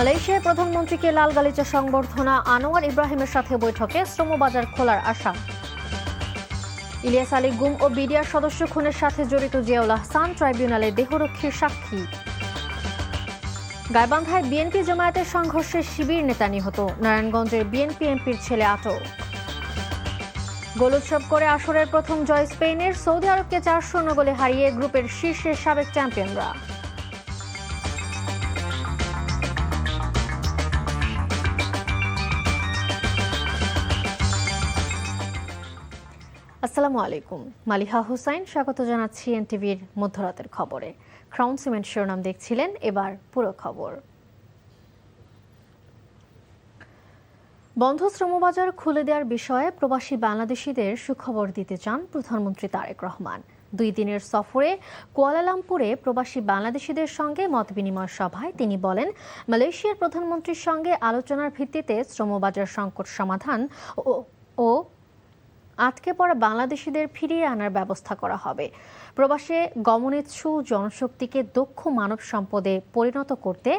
মালয়েশিয়ার প্রধানমন্ত্রীকে লালগালিচা সংবর্ধনা, আনোয়ার ইব্রাহিমের সাথে বৈঠকে শ্রমবাজার খোলার আশা। ইলিয়াস আলী গুম ও বিডিআর সদস্য খুনের সাথে জড়িত জিয়াউল আহসান ট্রাইব্যুনালে দেহরক্ষীর সাক্ষী। গাইবান্ধায় বিএনপি জামায়াতের সংঘর্ষে শিবির নেতা নিহত, নারায়ণগঞ্জের বিএনপি এমপির ছেলে আটক। গোল উৎসব করে আসরের প্রথম জয় স্পেনের, সৌদি আরবকে 4-0 গোলে হারিয়ে গ্রুপের শীর্ষের সাবেক চ্যাম্পিয়নরা। আসসালামু আলাইকুম, মালিহা হুসাইন স্বাগত জানাচ্ছি এনটিভির মধ্যরাতের খবরে। ক্রাউন সিমেন্ট শিরোনাম দেখছিলেন, এবার পুরো খবর। বন্ধ শ্রমবাজার খুলে দেওয়ার বিষয়ে প্রবাসী বাংলাদেশিদের সুখবর দিতে চান প্রধানমন্ত্রী তারেক রহমান। 2 দিনের সফরে কুয়ালালামপুরে প্রবাসী বাংলাদেশিদের সঙ্গে মতবিনিময় সভায় তিনি বলেন, মালয়েশিয়ার প্রধানমন্ত্রীর সঙ্গে আলোচনার ভিত্তিতে শ্রমবাজার সংকট সমাধান ও আটকে পড়া বাংলাদেশিদের ফিরিয়ে আনার ব্যবস্থা করা হবে। প্রবাসে গমনেচ্ছু জনশক্তিকে দক্ষ মানব সম্পদে পরিণত করতে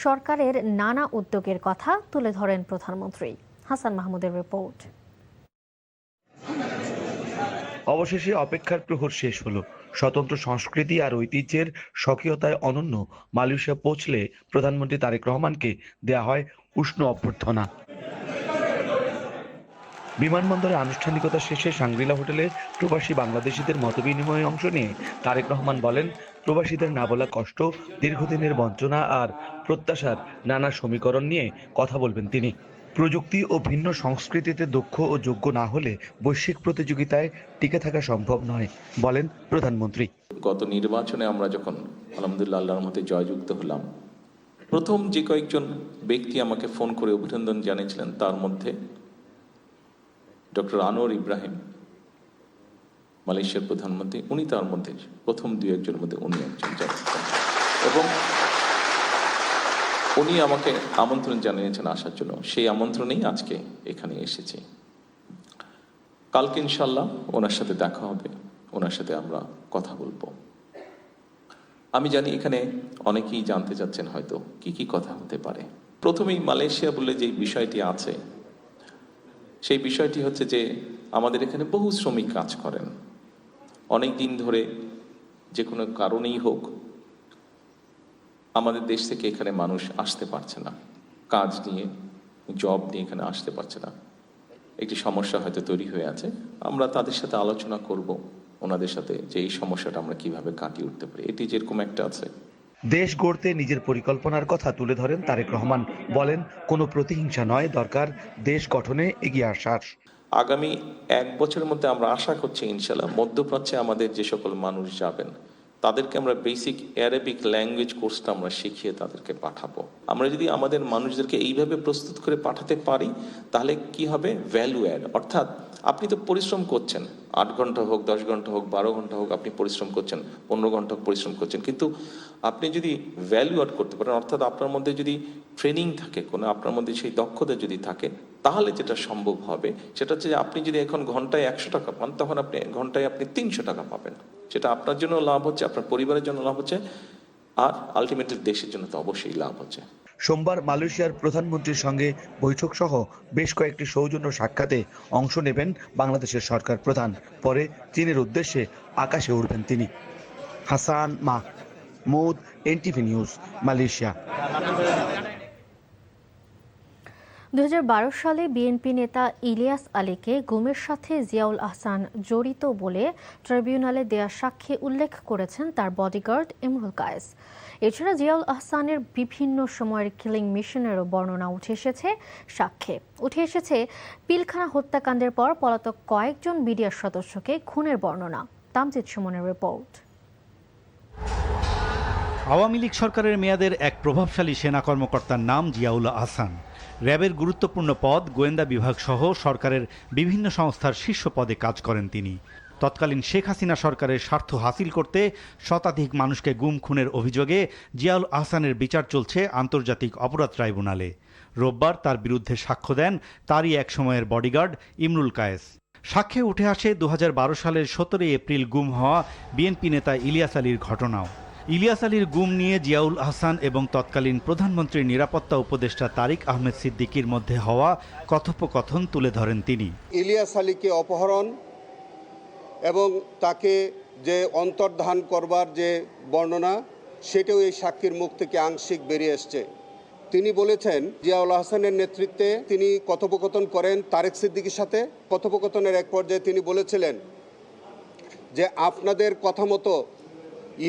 সরকারের নানা উদ্যোগের কথা তুলে ধরেন প্রধানমন্ত্রী। হাসান মাহমুদের রিপোর্ট। অবশেষে অপেক্ষার প্রহর শেষ হলো। স্বতন্ত্র সংস্কৃতি আর ঐতিহ্যের স্বকীয়তায় অনন্য মালয়েশিয়া পৌঁছলে প্রধানমন্ত্রী তারেক রহমানকে দেয়া হয় উষ্ণ অভ্যর্থনা। বিমানবন্দরে আনুষ্ঠানিকতা শেষে সাংগ্রিলা হোটেলে প্রবাসী বাংলাদেশিদের মতবিনিময়ে অংশ নিয়ে তারেক রহমান বলেন, প্রবাসীদের না বলা কষ্ট, দীর্ঘদিনের বঞ্চনা আর প্রত্যাশার নানা সমীকরণ নিয়ে কথা বলবেন তিনি। প্রযুক্তি ও ভিন্ন সংস্কৃতিতে দক্ষ ও যোগ্য না হলে বৈশ্বিক প্রতিযোগিতায় টিকে থাকা সম্ভব নয় বলেন প্রধানমন্ত্রী। গত নির্বাচনে আমরা যখন আলহামদুলিল্লাহ আল্লাহর মতে জয়যুক্ত হলাম, প্রথম যে কয়েকজন ব্যক্তি আমাকে ফোন করে অভিনন্দন জানিয়েছিলেন তার মধ্যে ডক্টর আনোয়ার ইব্রাহিম, মালয়েশিয়ার প্রধানমন্ত্রী, উনি তার মধ্যে প্রথম 2-1 মধ্যে উনি একজন, এবং উনি আমাকে আমন্ত্রণ জানিয়েছেন আসার জন্য। সেই আমন্ত্রণেই আজকে এখানে এসেছি। কালকে ইনশাল্লাহ ওনার সাথে দেখা হবে, ওনার সাথে আমরা কথা বলবো। আমি জানি এখানে অনেকেই জানতে চাচ্ছেন হয়তো কি কি কথা হতে পারে। প্রথমেই মালয়েশিয়া বলে যে বিষয়টি আছে, সেই বিষয়টি হচ্ছে যে আমাদের এখানে বহু শ্রমিক কাজ করেন। অনেক দিন ধরে যে কোনো কারণেই হোক আমাদের দেশ থেকে এখানে মানুষ আসতে পারছে না, কাজ নিয়ে, জব নিয়ে এখানে আসতে পারছে না। একটি সমস্যা হয়তো তৈরি হয়ে আছে। আমরা তাদের সাথে আলোচনা করব ওনাদের সাথে যে এই সমস্যাটা আমরা কিভাবে কাটিয়ে উঠতে পারি। এটি যেরকম একটা আছে। দেশ গড়তে নিজের পরিকল্পনার কথা তুলে ধরেন তারেক রহমান, বলেন কোনো প্রতিহিংসা নয়, দরকার দেশ গঠনে এগিয়ে আসার। আগামী 1 বছরের মধ্যে আমরা আশা করছি ইনশাল্লাহ মধ্যপ্রাচ্যে আমাদের যে সকল মানুষ যাবেন তাদেরকে আমরা বেসিক অ্যারাবিক ল্যাঙ্গুয়েজ কোর্সটা আমরা শিখিয়ে তাদেরকে পাঠাবো। আমরা যদি আমাদের মানুষদেরকে এইভাবে প্রস্তুত করে পাঠাতে পারি তাহলে কি হবে, ভ্যালু অ্যাড। অর্থাৎ আপনি তো পরিশ্রম করছেন, 8 ঘন্টা হোক, 10 ঘন্টা হোক, 12 ঘন্টা হোক, আপনি পরিশ্রম করছেন, 15 ঘন্টা হোক পরিশ্রম করছেন, কিন্তু আপনি যদি ভ্যালু অ্যাড করতে পারেন, অর্থাৎ আপনার মধ্যে যদি ট্রেনিং থাকে, কোনো আপনার মধ্যে সেই দক্ষতা যদি থাকে, তাহলে যেটা সম্ভব হবে সেটা হচ্ছে যে আপনি যদি এখন ঘন্টায় 100 টাকা পান, তখন আপনি ঘন্টায় 300 টাকা পাবেন। সেটা আপনার জন্য লাভ হচ্ছে, আপনার পরিবারের জন্য লাভ হচ্ছে, আর আলটিমেটলি দেশের জন্য তো অবশ্যই লাভ হচ্ছে। সোমবার মালয়েশিয়ার প্রধানমন্ত্রীর সঙ্গে বৈঠক সহ বেশ কয়েকটি সৌজন্য সাক্ষাতে অংশ নেবেন বাংলাদেশের সরকার প্রধান। পরে চীনের উদ্দেশ্যে আকাশে উড়বেন তিনি। Hasan Mahmud, NTV news, Malaysia. 2012 সালে বিএনপি নেতা ইলিয়াস আলীকে গুমের সাথে জিয়াউল আহসান জড়িত বলে ট্রাইব্যুনালে দেয়া সাক্ষ্যে উল্লেখ করেছেন তার বডিগার্ড ইমরুল কায়েস। এছাড়া জিয়াউল আহসানের বিভিন্ন সময়ের কিলিং মিশনেরও বর্ণনা উঠে এসেছে পিলখানা হত্যাকাণ্ডের পর পলাতক কয়েকজন বিডিআর সদস্যকে খুনের বর্ণনা। তামজিদ সুমনের রিপোর্ট। আওয়ামী লীগ সরকারের মেয়াদের এক প্রভাবশালী সেনা কর্মকর্তার নাম জিয়াউল আহসান। র্যাবের গুরুত্বপূর্ণ পদ, গোয়েন্দা বিভাগ সহ সরকারের বিভিন্ন সংস্থার শীর্ষ পদে কাজ করেন তিনি। তৎকালীন শেখ হাসিনা সরকারের স্বার্থ হাসিল করতে শতাধিক মানুষকে গুম খুনের অভিযোগে জিয়াউল আহসানের বিচার চলছে আন্তর্জাতিক অপরাধ ট্রাইব্যুনালে। রোববার তার বিরুদ্ধে সাক্ষ্য দেন তারই এক সময়ের বডিগার্ড ইমরুল কায়েস। সাক্ষ্যে উঠে আসে 2012 সালের 17 এপ্রিল গুম হওয়া বিএনপি নেতা ইলিয়াস আলীর ঘটনাও। ইলিয়াস আলীর গুম নিয়ে জিয়াউল আহসান এবং তৎকালীন প্রধানমন্ত্রীর নিরাপত্তা উপদেষ্টা তারিক আহমেদ সিদ্দিকীর মধ্যে হওয়া কথোপকথন তুলে ধরেন তিনি। ইলিয়াস আলীকে অপহরণ এবং তাকে যে অন্তর্ধান করবার যে বর্ণনা, সেটাও এই সাক্ষীর মুখ থেকে আংশিক বেরিয়ে এসছে। তিনি বলেছেন জিয়াউল আহসানের নেতৃত্বে তিনি কথোপকথন করেন তারেক সিদ্দিকীর সাথে। কথোপকথনের এক পর্যায়ে তিনি বলেছিলেন যে আপনাদের কথা মতো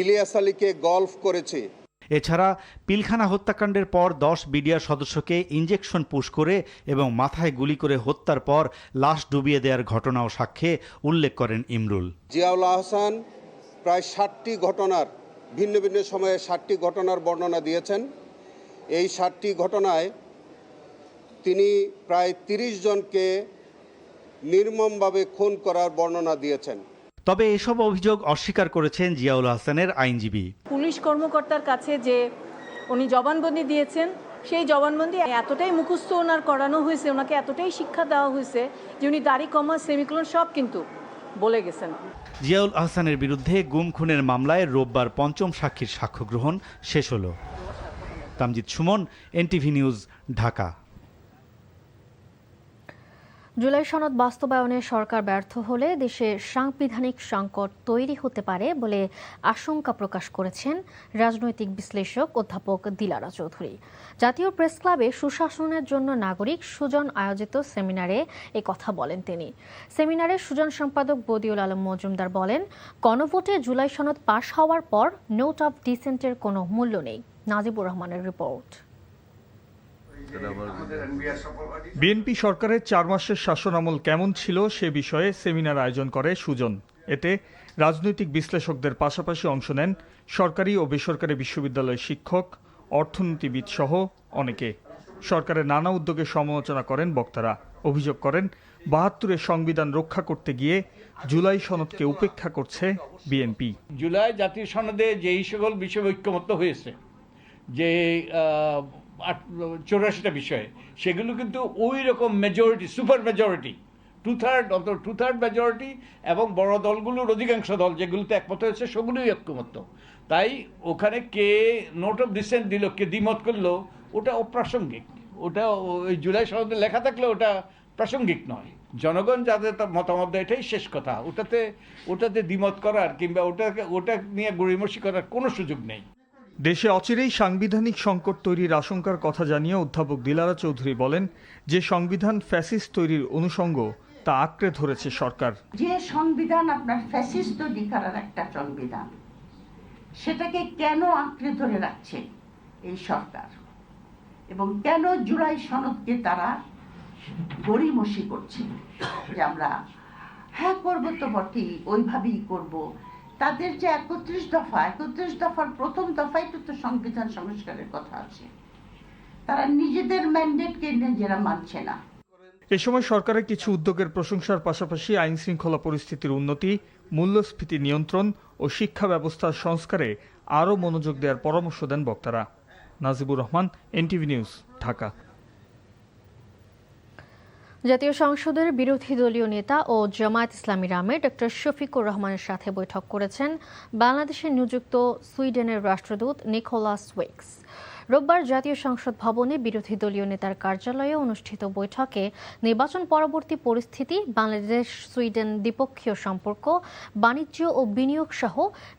ইলিয়াস আলীকে গল্ফ করেছি। এছাড়া পিলখানা হত্যাকাণ্ডের পর 10 বিডিআর সদস্যকে ইঞ্জেকশন পুশ করে এবং মাথায় গুলি করে হত্যার পর লাশ ডুবিয়ে দেওয়ার ঘটনাও সাক্ষ্যে উল্লেখ করেন ইমরুল। জিয়াউল আহসান প্রায় 60টি ঘটনার ভিন্ন ভিন্ন সময়ে 60টি ঘটনার বর্ণনা দিয়েছেন। এই 60টি ঘটনায় তিনি প্রায় 30 জনকে নির্মমভাবে খুন করার বর্ণনা দিয়েছেন। তবে এসব অভিযোগ অস্বীকার করেছেন জিয়াউল আহসানের আইনজীবী। পুলিশ কর্মকর্তার কাছে যে উনি জবানবন্দি দিয়েছেন, সেই জবানবন্দি এতটাই মুখস্থ ওনার করানো হয়েছে, ওনাকে এতটাই শিক্ষা দেওয়া হয়েছে যে উনি দাড়ি, কমা, সেমিকোলন সব কিন্তু বলে গেছেন। জিয়াউল আহসানের বিরুদ্ধে গুম খুনের মামলায় রোববার পঞ্চম সাক্ষীর সাক্ষ্য গ্রহণ শেষ হলো। Tamjid Suman, NTV news, Dhaka. July সনদ বাস্তবায়নে সরকার ব্যর্থ হলে দেশে সাংবিধানিক সংকট তৈরি হতে পারে বলে আশঙ্কা প্রকাশ করেছেন রাজনৈতিক বিশ্লেষক অধ্যাপক দিলারা চৌধুরী। জাতীয় প্রেস ক্লাবে সুশাসনের জন্য নাগরিক সুজন আয়োজিত সেমিনারে কথা বলেন তিনি। সেমিনারে সুজন সম্পাদক বদিউল আলম মজুমদার বলেন, গণভোটে জুলাই সনদ পাশ হওয়ার পর নোট অফ ডিসেন্টের কোনো মূল্য নেই। নাজিবুর রহমানের রিপোর্ট। বিএনপি সরকারের 4 মাসের শাসনামল কেমন ছিল সে বিষয়ে সেমিনার আয়োজন করে সুজন। এতে রাজনৈতিক বিশ্লেষকদের পাশাপাশি অংশ নেন সরকারি ও বেসরকারি বিশ্ববিদ্যালয়ের শিক্ষক, অর্থনীতিবিদ সহ অনেকে। সরকারের নানা উদ্যোগের সমালোচনা করেন বক্তারা। অভিযোগ করেন ৭২-এর সংবিধান রক্ষা করতে গিয়ে জুলাই সনদকে উপেক্ষা করছে বিএনপি। জুলাই জাতীয় সনদে যেই সকল বিষয় ঐক্যমত্য হয়েছে, যে 84টা বিষয়ে, সেগুলো কিন্তু ওই রকম মেজরিটি, সুপার মেজরিটি, 2/3 মেজরিটি এবং বড় দলগুলোর অধিকাংশ দল যেগুলোতে একমত হয়েছে সেগুলোই ঐক্যমত্য। তাই ওখানে কে নোট অফ ডিসেন্ট দিল, কে দ্বিমত করলো, ওটা অপ্রাসঙ্গিক। ওটা ওই জুলাই সনদে লেখা থাকলে ওটা প্রাসঙ্গিক নয়। জনগণ যাদের মতামত দেয় এটাই শেষ কথা। ওটাতে দ্বিমত করার কিংবা ওটা নিয়ে গড়িমসি করার কোনো সুযোগ নেই। দেশে অচিরেই সাংবিধানিক সংকট তৈরির আশঙ্কার কথা জানিয়ে অধ্যাপক দিলারা চৌধুরী বলেন, যে সংবিধান ফ্যাসিস্ট তৈরির অনুষঙ্গ তা আঁকড়ে ধরেছে সরকার। যে সংবিধান আপনার ফ্যাসিস্ট তৈরি করার একটা সংবিধান, সেটাকে কেন আঁকড়ে ধরে রাখছে এই সরকার, এবং কেন জুলাই সনদকে তারা গড়িমসি করছে যে আমরা হ্যাঁ করবো তো বটেই, ওইভাবেই করব। তাদের যে ৩১ দফার প্রথম দফায় তো সংবিধান সংস্কারের কথা আছে, তারা নিজেদের ম্যান্ডেটকে নিজেরা মানছে না। এ সময় সরকারের কিছু উদ্যোগের প্রশংসার পাশাপাশি আইন শৃঙ্খলা পরিস্থিতির উন্নতি, মূল্যস্ফীতি নিয়ন্ত্রণ ও শিক্ষা ব্যবস্থার সংস্কারে আরও মনোযোগ দেওয়ার পরামর্শ দেন বক্তারা। Najibur Rahman, NTV news, Dhaka. জাতীয় সংসদের বিরোধী দলীয় নেতা ও জামায়াত ইসলামীর আমির ডক্টর শফিকুর রহমানের সাথে বৈঠক করেছেন বাংলাদেশে নিযুক্ত সুইডেনের রাষ্ট্রদূত নিকোলাস উইক্স। রোববার জাতীয় সংসদ ভবনে বিরোধী দলীয় নেতার কার্যালয়ে অনুষ্ঠিত বৈঠকে নির্বাচন পরবর্তী পরিস্থিতি, বাংলাদেশ সুইডেন দ্বিপক্ষীয় সম্পর্ক, বাণিজ্য ও বিনিয়োগ সহ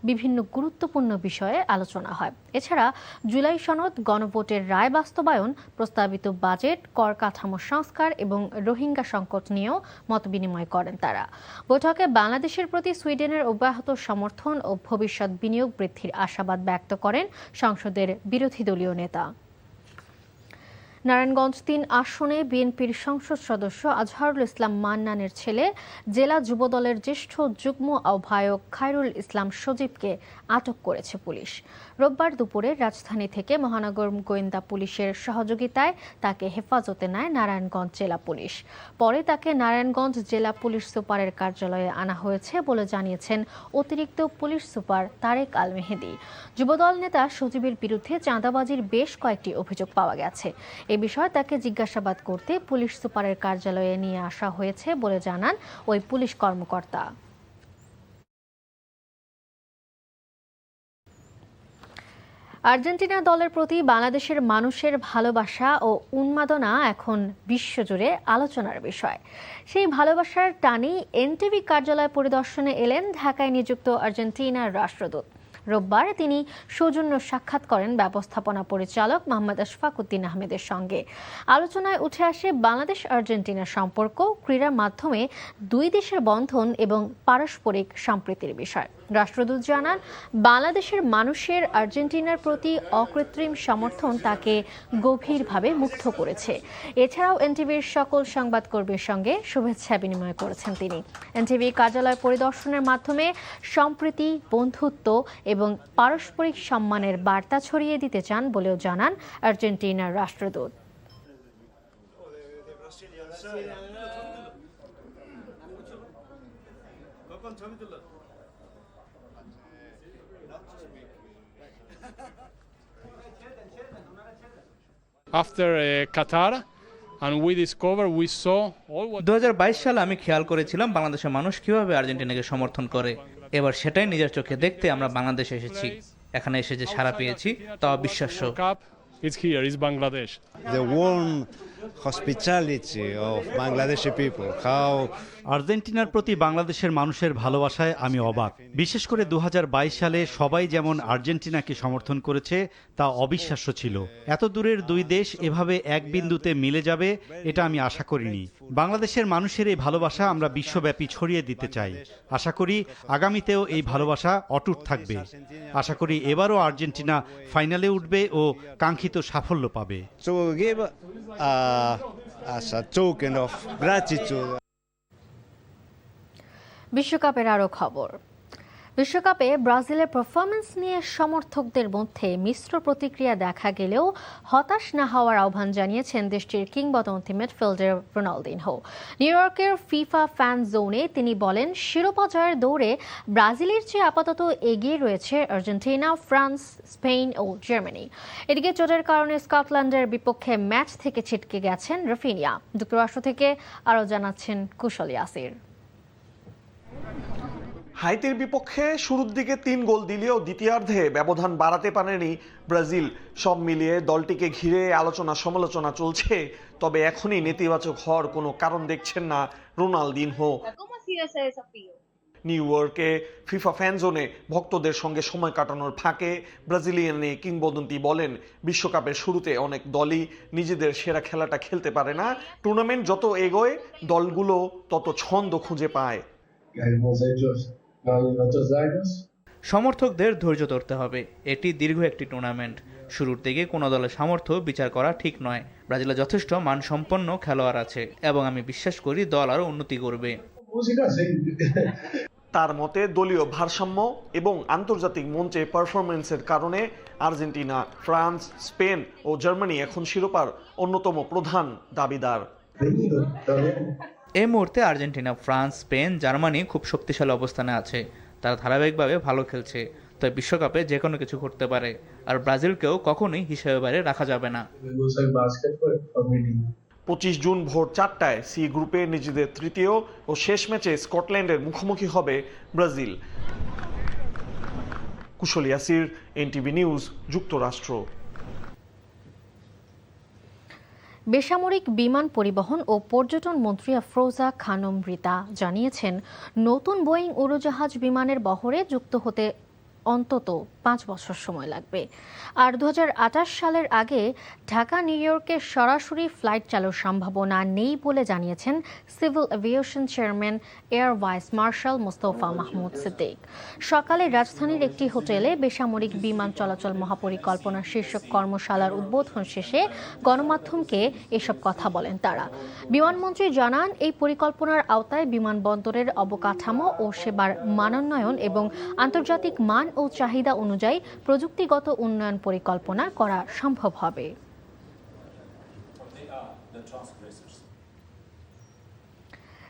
বিভিন্ন গুরুত্বপূর্ণ বিষয়ে আলোচনা হয়। এছাড়া জুলাই সনদ, গণভোটের রায় বাস্তবায়ন, প্রস্তাবিত বাজেট, কর কাঠামো সংস্কার এবং রোহিঙ্গা সংকট নিয়েও মতবিনিময় করেন তারা। বৈঠকে বাংলাদেশের প্রতি সুইডেনের অব্যাহত সমর্থন ও ভবিষ্যৎ বিনিয়োগ বৃদ্ধির আশাবাদ ব্যক্ত করেন সংসদের বিরোধী দলীয় নেতা। নারায়ণগঞ্জ ৩ আসনে বিএনপির সংসদ সদস্য আজহারুল ইসলাম মান্নানের ছেলে জেলা যুবদলের জ্যেষ্ঠ যুগ্ম আহ্বায়ক খায়রুল ইসলাম সজীবকে আটক করেছে পুলিশ। রোববার দুপুরে রাজধানী থেকে মহানগর গোয়েন্দা পুলিশের সহযোগিতায় তাকে হেফাজতে নেয় নারায়ণগঞ্জ জেলা পুলিশ। পরে তাকে নারায়ণগঞ্জ জেলা পুলিশ সুপারের কার্যালয়ে আনা হয়েছে বলে জানিয়েছেন অতিরিক্ত পুলিশ সুপার তারেক আল মেহেদি। যুবদল নেতা সজীবের বিরুদ্ধে চাঁদাবাজির বেশ কয়েকটি অভিযোগ পাওয়া গেছে। এ বিষয়ে তাকে জিজ্ঞাসাবাদ করতে পুলিশ সুপারের কার্যালয়ে নিয়ে আসা হয়েছে বলে জানান ওই পুলিশ কর্মকর্তা। আর্জেন্টিনা দলের প্রতি বাংলাদেশের মানুষের ভালোবাসা ও উন্মাদনা এখন বিশ্বজুড়ে আলোচনার বিষয়। সেই ভালোবাসার টানেই এনটিভি কার্যালয় পরিদর্শনে এলেন ঢাকায় নিযুক্ত আর্জেন্টিনার রাষ্ট্রদূত। রোববার তিনি সৌজন্য সাক্ষাৎ করেন ব্যবস্থাপনা পরিচালক মোহাম্মদ আশফাক উদ্দিন আহমেদের সঙ্গে। আলোচনায় উঠে আসে বাংলাদেশ আর্জেন্টিনার সম্পর্ক, ক্রীড়ার মাধ্যমে দুই দেশের বন্ধন এবং পারস্পরিক সম্প্রীতির বিষয়। রাষ্ট্রদূত জানান, বাংলাদেশের মানুষের আর্জেন্টিনার প্রতি অকৃত্রিম সমর্থন তাকে গভীরভাবে মুগ্ধ করেছে। এছাড়াও এনটিভির সকল সংবাদকর্মীর সঙ্গে শুভেচ্ছা বিনিময় করেছেন তিনি। এনটিভি কার্যালয় পরিদর্শনের মাধ্যমে সম্প্রীতি, বন্ধুত্ব এবং পারস্পরিক সম্মানের বার্তা ছড়িয়ে দিতে চান বলেও জানান আর্জেন্টিনার রাষ্ট্রদূত। After Qatar, and we discovered, we saw all what 2022 সালে আমি খেয়াল করেছিলাম বাংলাদেশের মানুষ কিভাবে আর্জেন্টিনাকে সমর্থন করে। এবার সেটাই নিজের চোখে দেখতে আমরা বাংলাদেশে এসেছি। এখানে এসে যে সাড়া পেয়েছি তা অবিশ্বাস্য। Cup is here, is Bangladesh. The warm hospitality of Bangladeshi people, how আর্জেন্টিনার প্রতি বাংলাদেশের মানুষের ভালোবাসায় আমি অবাক। বিশেষ করে 2022 সালে সবাই যেমন আর্জেন্টিনাকে সমর্থন করেছে তা অবিশ্বাস্য ছিল। এত দূরের দুই দেশ এভাবে এক বিন্দুতে মিলে যাবে এটা আমি আশা করিনি। বাংলাদেশের মানুষের এই ভালোবাসা আমরা বিশ্বব্যাপী ছড়িয়ে দিতে চাই। আশা করি আগামীতেও এই ভালোবাসা অটুট থাকবে। আশা করি এবারও আর্জেন্টিনা ফাইনালে উঠবে ও কাঙ্ক্ষিত সাফল্য পাবে। to give as a token of gratitude. বিশ্বকাপের আরও খবর। বিশ্বকাপে ব্রাজিলের পারফরমেন্স নিয়ে সমর্থকদের মধ্যে মিশ্র প্রতিক্রিয়া দেখা গেলেও হতাশ না হওয়ার আহ্বান জানিয়েছেন দেশটির কিংবদন্তি মিডফিল্ডার রোনালদিনহো। নিউ ইয়র্কের ফিফা ফ্যান জোনে তিনি বলেন, শিরোপা জয়ের দৌড়ে ব্রাজিলের চেয়ে আপাতত এগিয়ে রয়েছে আর্জেন্টিনা, ফ্রান্স, স্পেন ও জার্মানি। এদিকে চোটের কারণে স্কটল্যান্ডের বিপক্ষে ম্যাচ থেকে ছিটকে গেছেন রাফিনিয়া। যুক্তরাষ্ট্র থেকে আরও জানাচ্ছেন কুশল ইয়াসির। হাইতির বিপক্ষে শুরুর দিকে 3 গোল দিলেও দ্বিতীয়ার্ধে ব্যবধান বাড়াতে পারেনি ব্রাজিল। সব মিলিয়ে দলটিকে ঘিরে আলোচনা সমালোচনা চলছে, তবে এখনই নেতিবাচক হওয়ার কোনো কারণ দেখছেন না রোনালদিনহো। নিউ ইয়র্কে ফিফা ফ্যান জোনে ভক্তদের সঙ্গে সময় কাটানোর ফাঁকে ব্রাজিলিয়ান এই কিংবদন্তি বলেন, বিশ্বকাপের শুরুতে অনেক দলই নিজেদের সেরা খেলাটা খেলতে পারে না। টুর্নামেন্ট যত এগোয় দলগুলো তত ছন্দ খুঁজে পায়। সমর্থকদের ধৈর্য ধরতে হবে। এটি দীর্ঘ একটি টুর্নামেন্ট। শুরুর দিকে কোনো দলের সামর্থ্য বিচার করা ঠিক নয়। ব্রাজিলে যথেষ্ট মানসম্পন্ন খেলোয়াড় আছে এবং আমি বিশ্বাস করি দল আরও উন্নতি করবে। তার মতে দলীয় ভারসাম্য এবং আন্তর্জাতিক মঞ্চে পারফরমেন্সের কারণে আর্জেন্টিনা, ফ্রান্স, স্পেন ও জার্মানি এখন শিরোপার অন্যতম প্রধান দাবিদার। এই মুহূর্তে আর্জেন্টিনা, ফ্রান্স, স্পেন, জার্মানি খুব শক্তিশালী অবস্থানে আছে। তারা ধারাবাহিকভাবে ভালো খেলছে, তাই বিশ্বকাপে যে কোনো কিছু করতে পারে। আর ব্রাজিলকেও কখনোই হিসেবে বাইরে রাখা যাবে না। 25 জুন ভোর 4টায় সি গ্রুপে নিজেদের তৃতীয় ও শেষ ম্যাচে স্কটল্যান্ডের মুখোমুখি হবে ব্রাজিল। কুশল ইয়াসির, এনটিভি নিউজ, যুক্তরাষ্ট্র। বেসামরিক বিমান পরিবহন ও পর্যটন মন্ত্রী আফরোজা খানম রিতা জানিয়েছেন, নতুন বোয়িং উড়োজাহাজ বিমানের বহরে যুক্ত হতে অন্তত 5 বছর সময় লাগবে। আর 2028 সালের আগে ঢাকা নিউ ইয়র্কের সরাসরি ফ্লাইট চালুর সম্ভাবনা নেই বলে জানিয়েছেন civil aviation chairman air vice marshal Mostafa Mahmud Siddique. সকালে রাজধানীর একটি হোটেলে বেসামরিক বিমান চলাচল মহাপরিকল্পনা শীর্ষক কর্মশালার উদ্বোধন শেষে গণমাধ্যমকে এসব কথা বলেন তারা। বিমানমন্ত্রী জানান, এই পরিকল্পনার আওতায় বিমানবন্দরের অবকাঠামো ও সেবার মানোন্নয়ন এবং আন্তর্জাতিক মান ও চাহিদা অনুযায়ী প্রযুক্তিগত উন্নয়ন পরিকল্পনা করা সম্ভব হবে।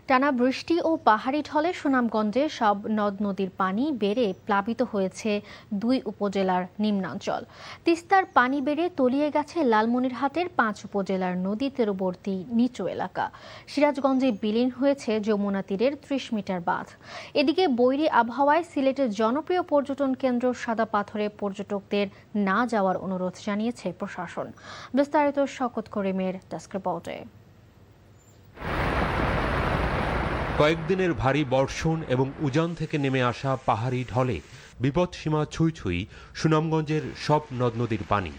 টানা বৃষ্টি ও পাহাড়ি ঢলে সুনামগঞ্জে সব নদ নদীর পানি বেড়ে প্লাবিত হয়েছে 2 উপজেলার নিম্নাঞ্চল। তিস্তার পানি বেড়ে তলিয়ে গেছে লালমনিরহাটের 5 উপজেলার নদী তীরবর্তী নিচু এলাকা। সিরাজগঞ্জে বিলীন হয়েছে যমুনা তীরের 30 মিটার বাঁধ। এদিকে বৈরী আবহাওয়ায় সিলেটের জনপ্রিয় পর্যটন কেন্দ্র সাদা পাথরে পর্যটকদের না যাওয়ার অনুরোধ জানিয়েছে প্রশাসন। বিস্তারিত শওকত করিমের ডেস্ক রিপোর্টে। কয়েকদিনের ভারী বর্ষণ এবং উজান থেকে নেমে আসা পাহাড়ি ঢলে বিপদসীমা ছুঁই ছুঁই সুনামগঞ্জের সব নদ নদীর পানি।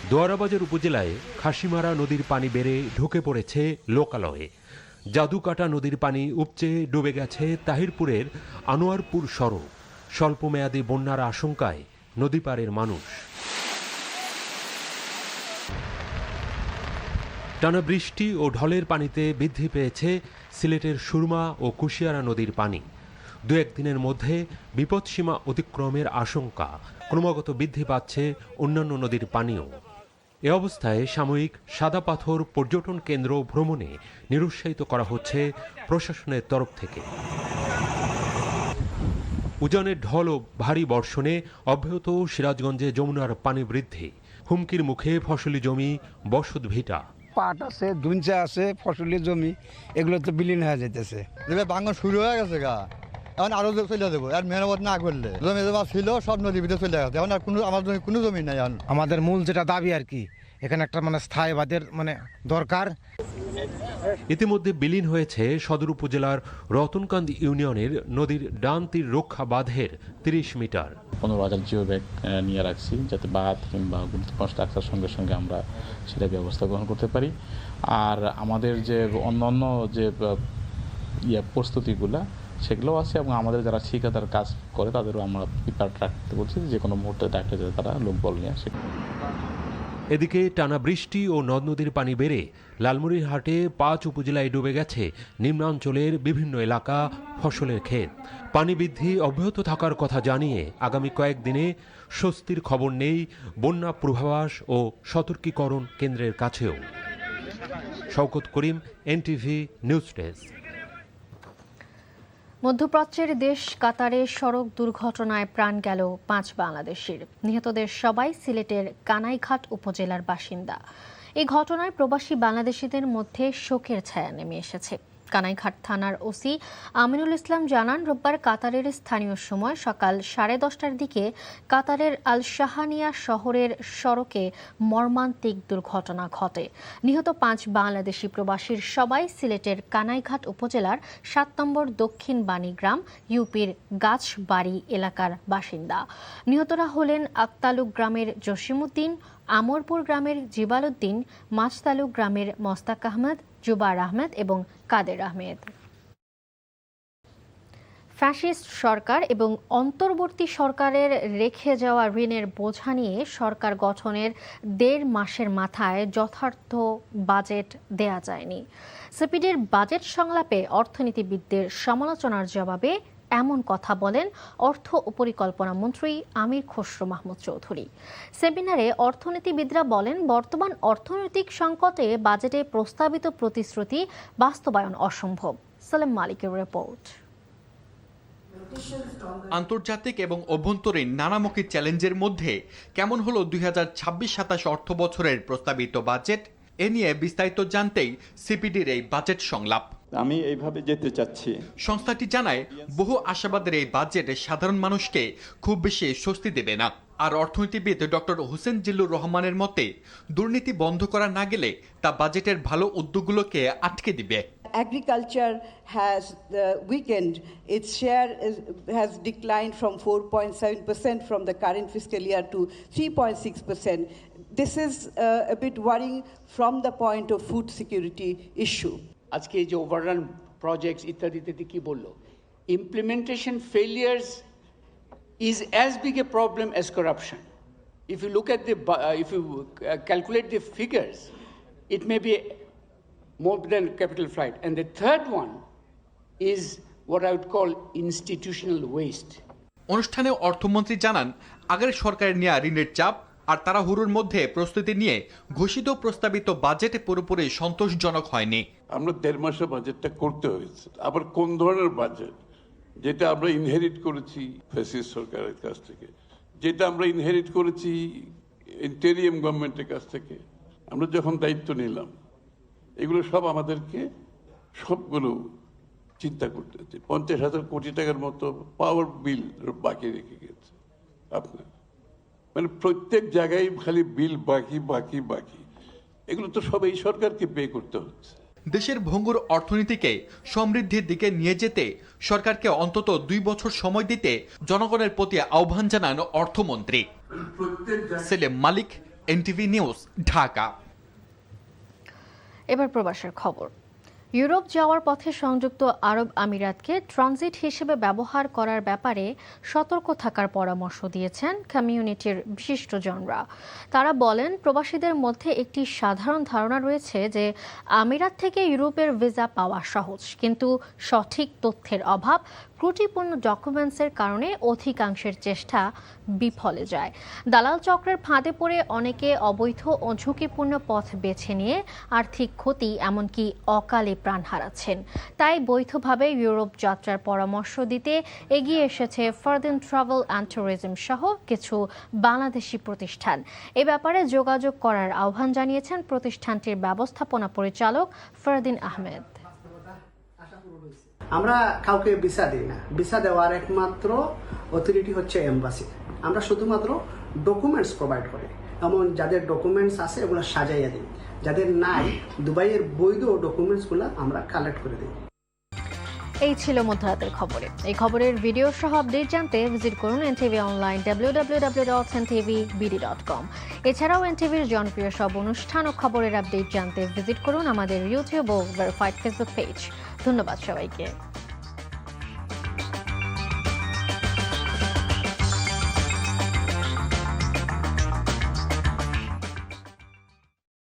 দোয়ারাবাজার উপজেলায় খাসিমারা নদীর পানি বেড়ে ঢুকে পড়েছে লোকালয়ে। জাদুকাটা নদীর পানি উপচে ডুবে গেছে তাহিরপুরের আনোয়ারপুর সড়ক। স্বল্পমেয়াদী বন্যার আশঙ্কায় নদী পাড়ের মানুষ। টানা বৃষ্টি ও ঢলের পানিতে বৃদ্ধি পেয়েছে সিলেটের সুরমা ও কুশিয়ারা নদীর পানি। 2-1 দিনের মধ্যে বিপদসীমা অতিক্রমের আশঙ্কা। ক্রমাগত বৃদ্ধি পাচ্ছে অন্যান্য নদীর পানিও। এ অবস্থায় সাময়িক সাদা পাথর পর্যটন কেন্দ্র ভ্রমণে নিরুৎসাহিত করা হচ্ছে প্রশাসনের তরফ থেকে। উজানের ঢল ও ভারী বর্ষণে অব্যাহত সিরাজগঞ্জে যমুনার পানি বৃদ্ধি। হুমকির মুখে ফসলি জমি, বসত ভিটা। পাট আছে, দুঞ্চা আছে, ফসলি জমি, এগুলো তো বিলীন হয়ে যেতেছে। ভাঙন শুরু হয়ে গেছে গা, এখন আরো চলে যাবো। আর মেহনত না করলে জমি জমা ছিল সব নদীর ভিতরে চলে গেছে। এখন আর আমার জমি কোনো জমি নাই। আমাদের মূল যেটা দাবি আর কি, এখানে একটা স্থায়ী বাঁধের দরকার। ইতিমধ্যে বিলীন হয়েছে সদর উপজেলার রতনকান্দ ইউনিয়নের নদীর ডান তীর রক্ষা বাঁধের 30 মিটার। 15,000 জিও ব্যাগ নিয়ে রাখছি, যাতে বাঁধ কিংবা গুরুত্বপূর্ণ স্ট্রাকচার সঙ্গে সঙ্গে আমরা সেটা ব্যবস্থা গ্রহণ করতে পারি। আর আমাদের যে অন্যান্য যে প্রস্তুতিগুলো সেগুলোও আছে, এবং আমাদের যারা ঠিকাদার কাজ করে তাদেরও আমরা প্রিপেয়ার্ড রাখতে বলছি, যে কোনো মুহূর্তে ডাকলে যাতে তারা লোকবল নিয়ে আসে। এদিকে টানা বৃষ্টি ও নদ নদীর পানি বেড়ে লালমনিরহাটে 5 উপজেলায় ডুবে গেছে নিম্নাঞ্চলের বিভিন্ন এলাকা, ফসলের ক্ষেত। পানি বৃদ্ধি অব্যাহত থাকার কথা জানিয়ে আগামী কয়েকদিনে স্বস্তির খবর নেই বন্যা পূর্বাভাস ও সতর্কীকরণ কেন্দ্রের কাছেও। শওকত করিম, এনটিভি নিউজ ডেস্ক। মধ্যপ্রাচ্যের দেশ কাতারে সড়ক দুর্ঘটনায় প্রাণ গেল 5 বাংলাদেশির। নিহতদের সবাই সিলেটের কানাইঘাট উপজেলার বাসিন্দা। এই ঘটনায় প্রবাসী বাংলাদেশিদের মধ্যে শোকের ছায়া নেমে এসেছে। কানাইঘাট থানার ওসি আমিনুল ইসলাম জানান, রোববার কাতারের স্থানীয় সময় সকাল 10:30টার দিকে কাতারের আল শাহানিয়া শহরের সড়কে মর্মান্তিক দুর্ঘটনা ঘটে। নিহত 5 বাংলাদেশি প্রবাসীর সবাই সিলেটের কানাইঘাট উপজেলার 7 নম্বর দক্ষিণ বাণীগ্রাম ইউপির গাছবাড়ি এলাকার বাসিন্দা। নিহতরা হলেন আকতালুক গ্রামের জসিমউদ্দিন, আমরপুর গ্রামের জিবালউদ্দিন, মাছতালুক গ্রামের মোস্তাক আহমেদ, জুবার আহমেদ এবং কাদের আহমেদ। ফ্যাসিস্ট সরকার এবং অন্তর্বর্তী সরকারের রেখে যাওয়া ঋণের বোঝা নিয়ে সরকার গঠনের 1.5 মাসের মাথায় যথার্থ বাজেট দেয়া যায়নি। সিপিডির বাজেট সংলাপে অর্থনীতিবিদদের সমালোচনার জবাবে এমন কথা বলেন অর্থ ও পরিকল্পনা মন্ত্রী আমির খসরু মাহমুদ চৌধুরী। সেমিনারে অর্থনীতিবিদরা বলেন, বর্তমান অর্থনৈতিক সংকটে বাজেটে প্রস্তাবিত প্রতিশ্রুতি বাস্তবায়ন অসম্ভব। সালেম মালিকের রিপোর্ট। আন্তর্জাতিক এবং অভ্যন্তরীণ নানামুখী চ্যালেঞ্জের মধ্যে কেমন হলো 2026-27 অর্থ বছরের প্রস্তাবিত বাজেট, এ নিয়ে বিস্তারিত জানতেই সিপিডির এই বাজেট সংলাপ। আমি এইভাবে যেতে চাচ্ছি। সংস্থাটি জানায়, বহু আশাবাদের এই বাজেট সাধারণ মানুষকে খুব বেশি স্বস্তি দেবে না। আর অর্থনীতিবিদ ডক্টর হোসেন জিল্লুর রহমানের মতে, দুর্নীতি বন্ধ করা না গেলে তা বাজেটের ভালো উদ্যোগগুলোকে আটকে দিবে। Agriculture has weakened. Its share has declined from 4.7% from the current fiscal year to 3.6%. This is a bit worrying from the point of food security issue. আজকে এই যে ওভাররান প্রজেক্টস ইত্যাদিতে কি বললো, implementation failures is as big a problem as corruption. If you look at if you calculate the figures, it may be more than capital flight. And the third one is what I would call institutional waste. অনুষ্ঠানে অর্থমন্ত্রী জানান, আগের সরকারের নেওয়া ঋণের চাপ আর তাড়াহুড়োর মধ্যে প্রস্তুতি নিয়ে ঘোষিত প্রস্তাবিত বাজেট পুরোপুরি সন্তোষজনক হয়নি। আমরা 1.5 মাসের বাজেটটা করতে হয়েছে। আবার কোন ধরনের বাজেট, যেটা আমরা ইনহেরিট করেছি ফ্যাসিস্ট সরকারের কাছ থেকে, যেটা আমরা ইনহেরিট করেছি ইন্টেরিয়াম গভর্নমেন্টের কাছ থেকে, আমরা যখন দায়িত্ব নিলাম, এগুলো সব আমাদেরকে সবগুলো চিন্তা করতে হচ্ছে। 50,000 কোটি টাকার মতো পাওয়ার বিল বাকি রেখে গেছে আপনার, মানে প্রত্যেক জায়গায় খালি বিল বাকি বাকি বাকি। এগুলো তো সব এই সরকারকে পে করতে হচ্ছে। দেশের ভঙ্গুর অর্থনীতিকে সমৃদ্ধির দিকে নিয়ে যেতে সরকারকে অন্তত 2 বছর সময় দিতে জনগণের প্রতি আহ্বান জানান অর্থমন্ত্রী। সেলিম মালিক, এনটিভি নিউজ, ঢাকা। এবার প্রবাসের খবর। ইউরোপ যাওয়ার পথে সংযুক্ত আরব আমিরাতকে ট্রানজিট হিসেবে ব্যবহার করার ব্যাপারে সতর্ক থাকার পরামর্শ দিয়েছেন কমিউনিটির বিশিষ্টজনরা। তারা বলেন, প্রবাসীদের মধ্যে একটি সাধারণ ধারণা রয়েছে যে আমিরাত থেকে ইউরোপের ভিসা পাওয়া সহজ, কিন্তু সঠিক তথ্যের অভাব, ত্রুটিপূর্ণ ডকুমেন্টসের কারণে অধিকাংশের চেষ্টা বিফলে যায়। দালাল চক্রের ফাঁদে পড়ে অনেকে অবৈধ ও ঝুঁকিপূর্ণ পথ বেছে নিয়ে আর্থিক ক্ষতি, এমনকি অকালে প্রাণ হারাচ্ছেন। তাই বৈধভাবে ইউরোপ যাত্রার পরামর্শ দিতে এগিয়ে এসেছে ফারদিন ট্রাভেল অ্যান্ড ট্যুরিজম সহ কিছু বাংলাদেশি প্রতিষ্ঠান। এ ব্যাপারে যোগাযোগ করার আহ্বান জানিয়েছেন প্রতিষ্ঠানটির ব্যবস্থাপনা পরিচালক ফারদিন আহমেদ। আমরা কাউকে ভিসা দিই না, ভিসা দেওয়ার একমাত্র অথরিটি হচ্ছে এমবাসি। আমরা শুধুমাত্র ডকুমেন্টস প্রোভাইড করি, এমন যাদের ডকুমেন্টস আছে এগুলো সাজাইয়া দিই, যাদের নাই দুবাইয়ের বৈধ ডকুমেন্টসগুলো আমরা কালেক্ট করে দিই। এই ছিল মধ্যরাতের খবরে। এই খবরের ভিডিও সহ আপডেট জানতে ভিজিট করুন এনটিভি অনলাইন www.ntvbd.com। এছাড়াও এনটিভির জনপ্রিয় সব অনুষ্ঠান ও খবরের আপডেট জানতে ভিজিট করুন আমাদের ইউটিউব ও ভেরিফাইড ফেসবুক পেজ। ধন্যবাদ সবাইকে।